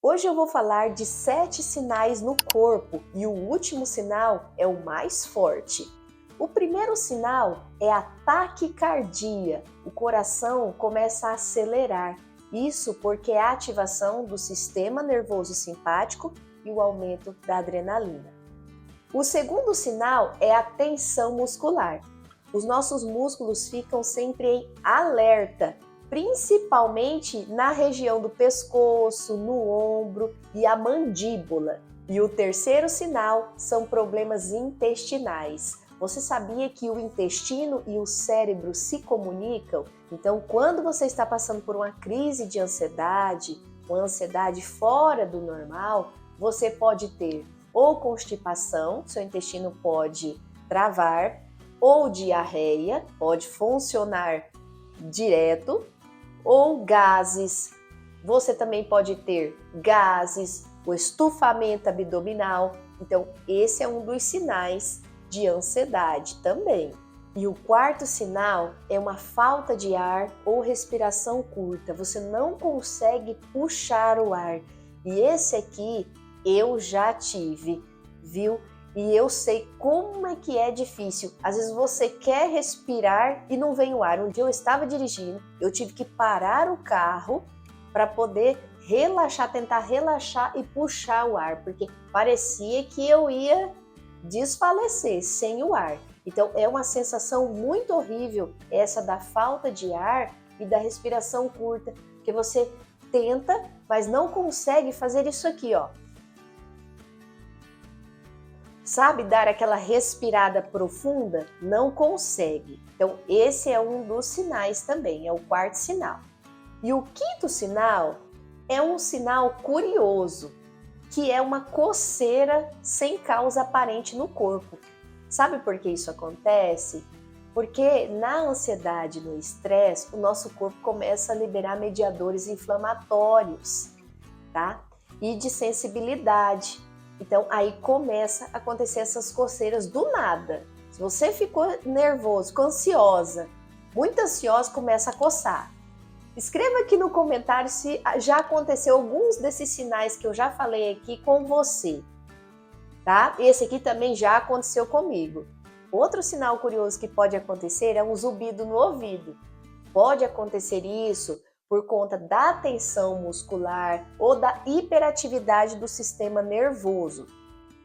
Hoje eu vou falar de 7 sinais no corpo e o último sinal é o mais forte. O primeiro sinal é a taquicardia. O coração começa a acelerar. Isso porque é a ativação do sistema nervoso simpático e o aumento da adrenalina. O segundo sinal é a tensão muscular. Os nossos músculos ficam sempre em alerta, principalmente na região do pescoço, no ombro e a mandíbula. E o terceiro sinal são problemas intestinais. Você sabia que o intestino e o cérebro se comunicam? Então, quando você está passando por uma crise de ansiedade, uma ansiedade fora do normal, você pode ter ou constipação, seu intestino pode travar, ou diarreia, pode funcionar direto, ou gases. Você também pode ter gases, o estufamento abdominal. Então, esse é um dos sinais de ansiedade também. E o quarto sinal é uma falta de ar ou respiração curta. Você não consegue puxar o ar. E esse aqui eu já tive, viu? E eu sei como é difícil. Às vezes você quer respirar e não vem o ar. Um dia eu estava dirigindo, eu tive que parar o carro para poder relaxar, tentar relaxar e puxar o ar, porque parecia que eu ia desfalecer sem o ar. Então é uma sensação muito horrível essa da falta de ar e da respiração curta, que você tenta, mas não consegue fazer isso aqui, ó. Sabe dar aquela respirada profunda? Não consegue. Então, esse é um dos sinais também, é o quarto sinal. E o quinto sinal é um sinal curioso, que é uma coceira sem causa aparente no corpo. Sabe por que isso acontece? Porque na ansiedade, no estresse, o nosso corpo começa a liberar mediadores inflamatórios, tá? E de sensibilidade. Então, aí começa a acontecer essas coceiras do nada. Se você ficou nervoso, ficou ansiosa, muito ansiosa, começa a coçar. Escreva aqui no comentário se já aconteceu alguns desses sinais que eu já falei aqui com você, tá? Esse aqui também já aconteceu comigo. Outro sinal curioso que pode acontecer é um zumbido no ouvido. Pode acontecer isso por conta da tensão muscular ou da hiperatividade do sistema nervoso.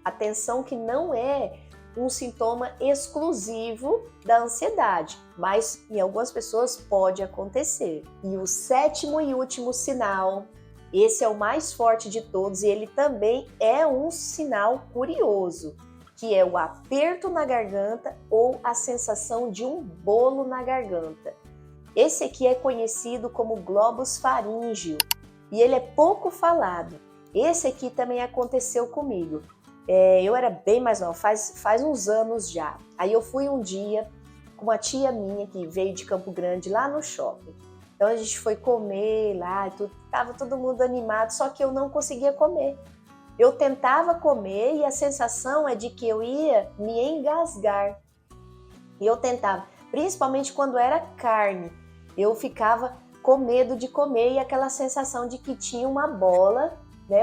A tensão que não é um sintoma exclusivo da ansiedade, mas em algumas pessoas pode acontecer. E o sétimo e último sinal, esse é o mais forte de todos e ele também é um sinal curioso, que é o aperto na garganta ou a sensação de um bolo na garganta. Esse aqui é conhecido como globus faríngeo e ele é pouco falado. Esse aqui também aconteceu comigo. Eu era bem mais nova, faz uns anos já. Aí eu fui um dia com uma tia minha que veio de Campo Grande lá no shopping. Então a gente foi comer lá, tava todo mundo animado, só que eu não conseguia comer. Eu tentava comer e a sensação é de que eu ia me engasgar. E eu tentava, principalmente quando era carne, eu ficava com medo de comer e aquela sensação de que tinha uma bola, né,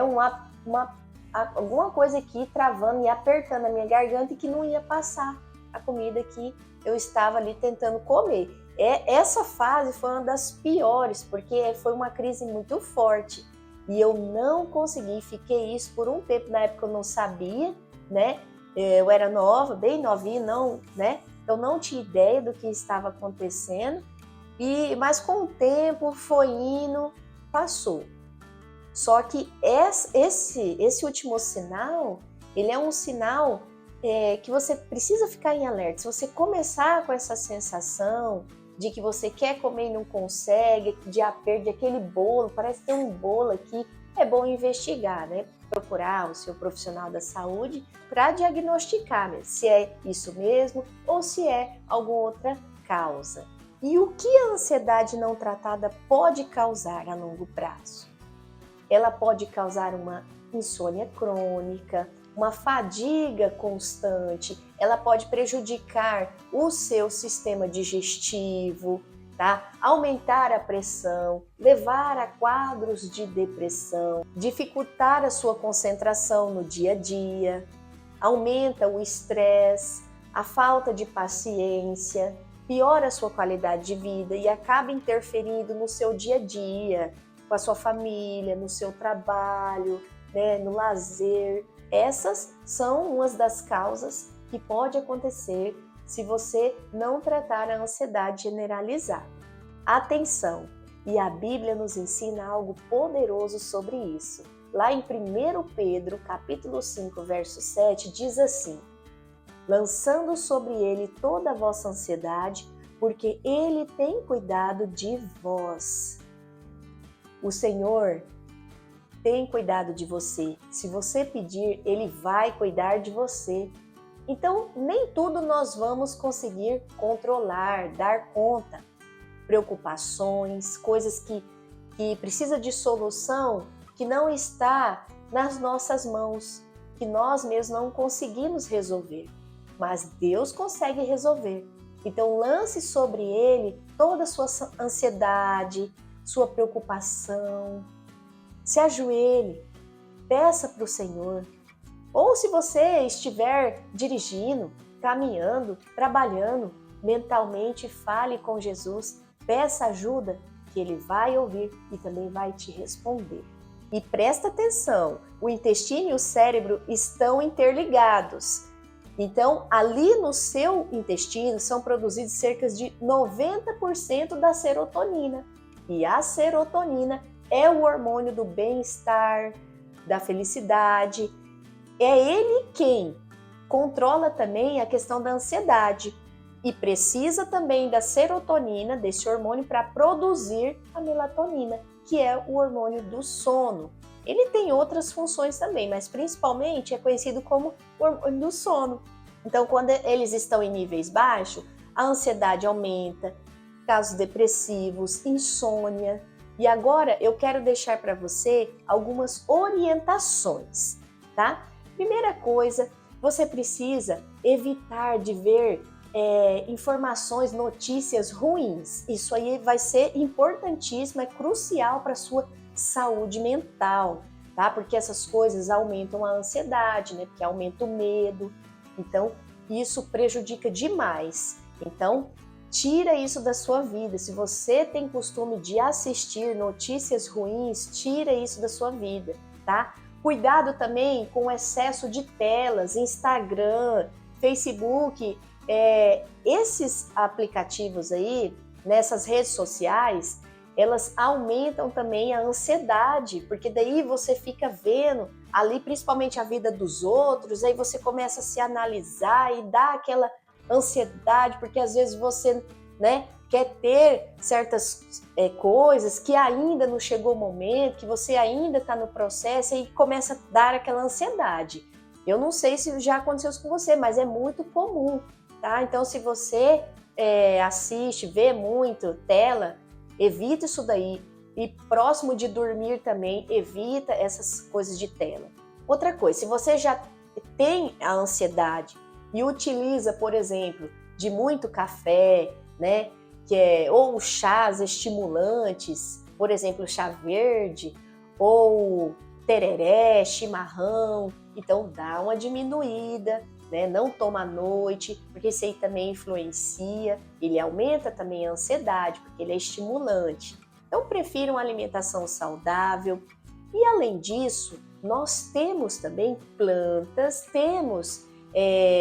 alguma coisa aqui travando e apertando a minha garganta e que não ia passar a comida que eu estava ali tentando comer. Essa fase foi uma das piores, porque foi uma crise muito forte e eu não consegui, fiquei isso por um tempo, na época eu não sabia, né, eu era nova, bem novinha, não, né, eu não tinha ideia do que estava acontecendo, mas com o tempo foi indo, passou. Só que esse último sinal, ele é um sinal que você precisa ficar em alerta. Se você começar com essa sensação de que você quer comer e não consegue, de aperto, aquele bolo, parece ter um bolo aqui, é bom investigar, né? Procurar o seu profissional da saúde para diagnosticar, né? Se é isso mesmo ou se é alguma outra causa. E o que a ansiedade não tratada pode causar a longo prazo? Ela pode causar uma insônia crônica, uma fadiga constante, ela pode prejudicar o seu sistema digestivo, tá? Aumentar a pressão, levar a quadros de depressão, dificultar a sua concentração no dia a dia, aumenta o estresse, a falta de paciência, piora a sua qualidade de vida e acaba interferindo no seu dia a dia, com a sua família, no seu trabalho, né, no lazer. Essas são umas das causas que pode acontecer se você não tratar a ansiedade generalizada. Atenção! E a Bíblia nos ensina algo poderoso sobre isso. Lá em 1 Pedro, capítulo 5, verso 7, diz assim: lançando sobre ele toda a vossa ansiedade, porque ele tem cuidado de vós. O Senhor tem cuidado de você. Se você pedir, ele vai cuidar de você. Então, nem tudo nós vamos conseguir controlar, dar conta. Preocupações, coisas que precisa de solução, que não está nas nossas mãos, que nós mesmos não conseguimos resolver. Mas Deus consegue resolver. Então, lance sobre ele toda a sua ansiedade, sua preocupação. Se ajoelhe, peça para o Senhor. Ou se você estiver dirigindo, caminhando, trabalhando, mentalmente fale com Jesus, peça ajuda, que Ele vai ouvir e também vai te responder. E presta atenção, o intestino e o cérebro estão interligados. Então, ali no seu intestino são produzidos cerca de 90% da serotonina. E a serotonina é o hormônio do bem-estar, da felicidade. É ele quem controla também a questão da ansiedade e precisa também da serotonina, desse hormônio, para produzir a melatonina, que é o hormônio do sono. Ele tem outras funções também, mas principalmente é conhecido como o hormônio do sono. Então, quando eles estão em níveis baixos, a ansiedade aumenta, casos depressivos, insônia. E agora eu quero deixar para você algumas orientações, tá? Primeira coisa, você precisa evitar de ver informações, notícias ruins. Isso aí vai ser importantíssimo, é crucial para a sua saúde mental, tá? Porque essas coisas aumentam a ansiedade, né? Porque aumenta o medo. Então, isso prejudica demais. Então, tira isso da sua vida. Se você tem costume de assistir notícias ruins, tira isso da sua vida, tá? Cuidado também com o excesso de telas, Instagram, Facebook, esses aplicativos aí, nessas redes sociais, elas aumentam também a ansiedade, porque daí você fica vendo ali principalmente a vida dos outros, aí você começa a se analisar e dá aquela ansiedade, porque às vezes você, né, quer ter certas coisas que ainda não chegou o momento, que você ainda está no processo e começa a dar aquela ansiedade. Eu não sei se já aconteceu isso com você, mas é muito comum, tá? Então, se você assiste, vê muito tela, evita isso daí. E próximo de dormir também, evita essas coisas de tela. Outra coisa, se você já tem a ansiedade e utiliza, por exemplo, de muito café, né? Ou chás estimulantes, por exemplo, chá verde, ou tereré, chimarrão, então dá uma diminuída, né? Não toma à noite, porque isso aí também influencia, ele aumenta também a ansiedade, porque ele é estimulante. Então prefira uma alimentação saudável. E além disso, nós temos também plantas, temos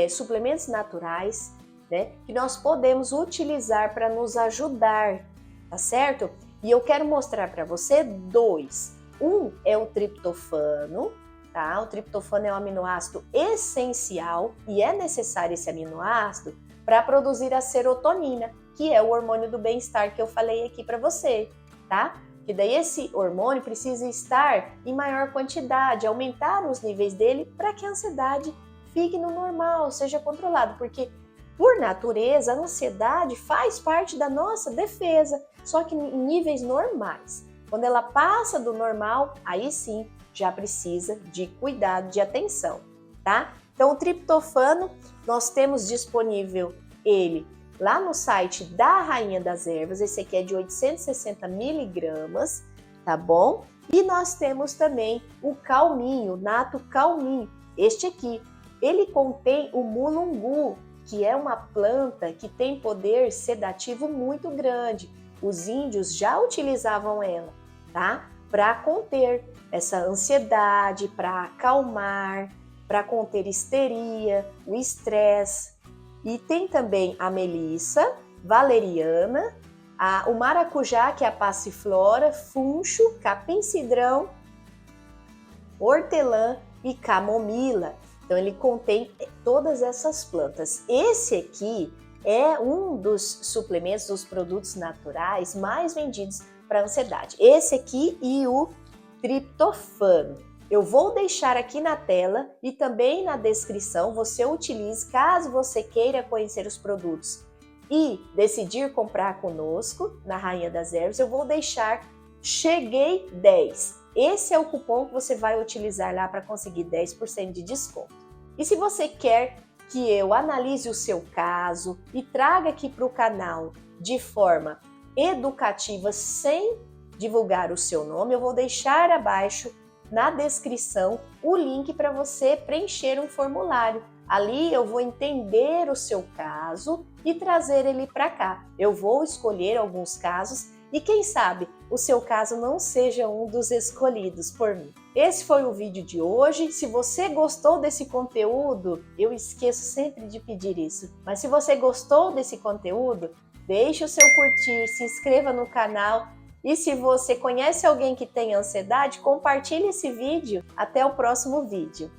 suplementos naturais, né, que nós podemos utilizar para nos ajudar, tá certo? E eu quero mostrar para você dois. Um é o triptofano, tá? O triptofano é um aminoácido essencial e é necessário esse aminoácido para produzir a serotonina, que é o hormônio do bem-estar que eu falei aqui para você, tá? Que daí esse hormônio precisa estar em maior quantidade, aumentar os níveis dele para que a ansiedade fique no normal, seja controlada, porque por natureza, a ansiedade faz parte da nossa defesa, só que em níveis normais. Quando ela passa do normal, aí sim já precisa de cuidado, de atenção, tá? Então, o triptofano, nós temos disponível ele lá no site da Rainha das Ervas. Esse aqui é de 860 miligramas, tá bom? E nós temos também o calminho, nato calminho. Este aqui, ele contém o mulungu, que é uma planta que tem poder sedativo muito grande. Os índios já utilizavam ela, tá? Para conter essa ansiedade, para acalmar, para conter histeria, o estresse. E tem também a melissa, valeriana, o maracujá, que é a passiflora, funcho, capim-cidrão, hortelã e camomila. Então ele contém todas essas plantas. Esse aqui é um dos suplementos, dos produtos naturais mais vendidos para ansiedade. Esse aqui e o triptofano. Eu vou deixar aqui na tela e também na descrição, você utilize caso você queira conhecer os produtos e decidir comprar conosco na Rainha das Ervas. Eu vou deixar Cheguei 10. Esse é o cupom que você vai utilizar lá para conseguir 10% de desconto. E se você quer que eu analise o seu caso e traga aqui para o canal de forma educativa, sem divulgar o seu nome, eu vou deixar abaixo na descrição o link para você preencher um formulário. Ali eu vou entender o seu caso e trazer ele para cá. Eu vou escolher alguns casos e quem sabe o seu caso não seja um dos escolhidos por mim. Esse foi o vídeo de hoje. Se você gostou desse conteúdo, eu esqueço sempre de pedir isso, mas se você gostou desse conteúdo, deixe o seu curtir, se inscreva no canal e se você conhece alguém que tem ansiedade, compartilhe esse vídeo. Até o próximo vídeo.